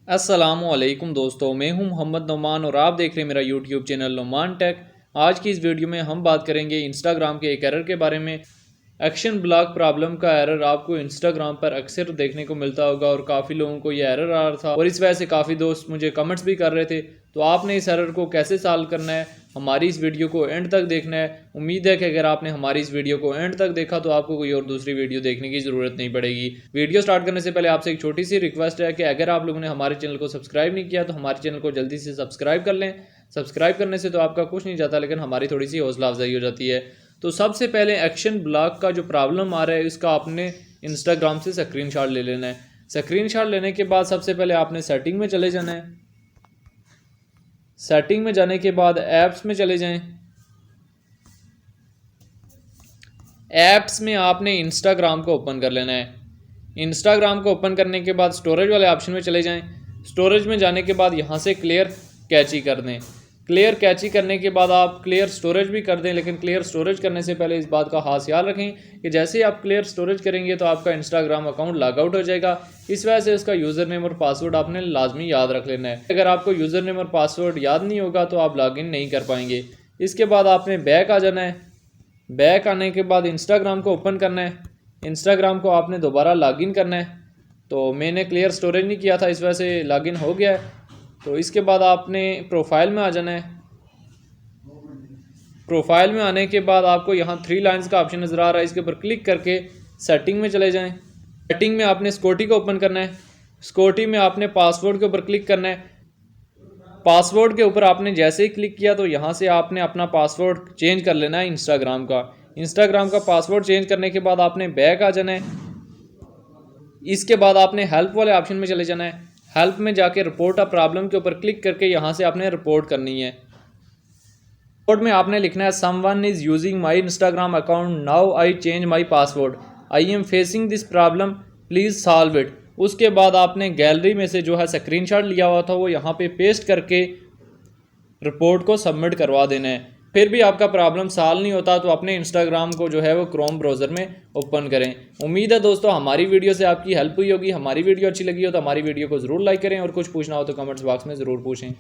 अस्सलामुअलैकुम दोस्तों, मैं हूं मोहम्मद नुमान और आप देख रहे हैं मेरा यूट्यूब चैनल नुमान टेक। आज की इस वीडियो में हम बात करेंगे इंस्टाग्राम के एक एरर के बारे में। एक्शन ब्लॉक प्रॉब्लम का एरर आपको इंस्टाग्राम पर अक्सर देखने को मिलता होगा और काफ़ी लोगों को यह एरर आ रहा था और इस वजह से काफ़ी दोस्त मुझे कमेंट्स भी कर रहे थे। तो आपने इस एरर को कैसे सॉल्व करना है, हमारी इस वीडियो को एंड तक देखना है। उम्मीद है कि अगर आपने हमारी इस वीडियो को एंड तक देखा तो आपको कोई और दूसरी वीडियो देखने की ज़रूरत नहीं पड़ेगी। वीडियो स्टार्ट करने से पहले आपसे एक छोटी सी रिक्वेस्ट है कि अगर आप लोगों ने हमारे चैनल को सब्सक्राइब नहीं किया तो हमारे चैनल को जल्दी से सब्सक्राइब कर लें। सब्सक्राइब करने से तो आपका कुछ नहीं जाता, लेकिन हमारी थोड़ी सी हौसला अफजाई हो जाती है। तो सबसे पहले एक्शन ब्लॉक का जो प्रॉब्लम आ रहा है इसका आपने इंस्टाग्राम से स्क्रीनशॉट ले लेना है। स्क्रीनशॉट लेने के बाद सबसे पहले आपने सेटिंग में चले जाना है। सेटिंग में जाने के बाद ऐप्स में चले जाएं। ऐप्स में आपने इंस्टाग्राम को ओपन कर लेना है। इंस्टाग्राम को ओपन करने के बाद स्टोरेज वाले ऑप्शन में चले जाएं। स्टोरेज में जाने के बाद यहाँ से क्लियर कैची कर दें। क्लियर कैची करने के बाद आप क्लियर स्टोरेज भी कर दें, लेकिन क्लियर स्टोरेज करने से पहले इस बात का खास ख्याल रखें कि जैसे ही आप क्लियर स्टोरेज करेंगे तो आपका इंस्टाग्राम अकाउंट लॉग आउट हो जाएगा। इस वजह से उसका यूज़र नेम और पासवर्ड आपने लाजमी याद रख लेना है। अगर आपको यूज़र नेम और पासवर्ड याद नहीं होगा तो आप लॉगिन नहीं कर पाएंगे। इसके बाद आपने बैक आ जाना है। बैक आने के बाद इंस्टाग्राम को ओपन करना है। इंस्टाग्राम को आपने दोबारा लॉगिन करना है। तो मैंने क्लियर स्टोरेज नहीं किया था, इस वजह से लॉगिन हो गया है। तो इसके बाद आपने प्रोफाइल में आ जाना है। प्रोफाइल में आने के बाद आपको यहाँ 3 लाइंस का ऑप्शन नज़र आ रहा है, इसके ऊपर क्लिक करके सेटिंग में चले जाएं। सेटिंग में आपने सिक्योरिटी को ओपन करना है। सिक्योरिटी में आपने पासवर्ड के ऊपर क्लिक करना है। पासवर्ड के ऊपर आपने जैसे ही क्लिक किया तो यहाँ से आपने अपना पासवर्ड चेंज कर लेना है इंस्टाग्राम का। इंस्टाग्राम का पासवर्ड चेंज करने के बाद आपने बैक आ जाना है। इसके बाद आपने हेल्प वाले ऑप्शन में चले जाना है। हेल्प में जाके रिपोर्ट अ प्रॉब्लम के ऊपर क्लिक करके यहाँ से आपने रिपोर्ट करनी है। रिपोर्ट में आपने लिखना है someone is using my Instagram account, now I change my password, I am facing this problem, please solve it. उसके बाद आपने गैलरी में से जो है स्क्रीनशॉट लिया हुआ था वो यहाँ पे पेस्ट करके रिपोर्ट को सबमिट करवा देना है। फिर भी आपका प्रॉब्लम सॉल्व नहीं होता तो अपने इंस्टाग्राम को जो है वो क्रोम ब्राउज़र में ओपन करें। उम्मीद है दोस्तों हमारी वीडियो से आपकी हेल्प हुई होगी। हमारी वीडियो अच्छी लगी हो तो हमारी वीडियो को ज़रूर लाइक करें और कुछ पूछना हो तो कमेंट्स बॉक्स में ज़रूर पूछें।